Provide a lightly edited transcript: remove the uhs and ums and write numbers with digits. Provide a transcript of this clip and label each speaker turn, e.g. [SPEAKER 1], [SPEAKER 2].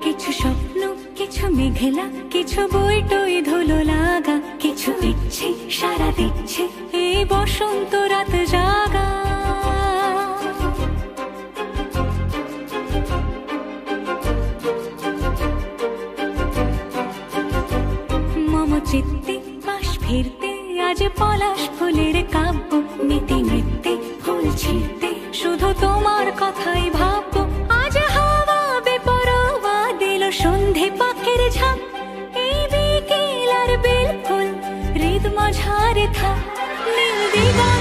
[SPEAKER 1] কিছু স্বপ্ন, কিছু মেঘলা, কিছু বই টই ধুলো লাগা, কিছু ইচ্ছে সারা দিচ্ছে এই বসন্ত রাত জাগা। মম চিত্তে পাশ ফিরতে আজ পলাশ ফুলের কাব্য, নীতি নৃত্যে ফুল ছিঁড়তে শুধু তোমার কথাই ভাববো। আজ হাওয়া বেপরোয়া দিল সন্ধে পাখির ঝাঁক, এই বিকেল আর বেল ফুল হৃদ মাঝারে থাক নীল দিগন্ত।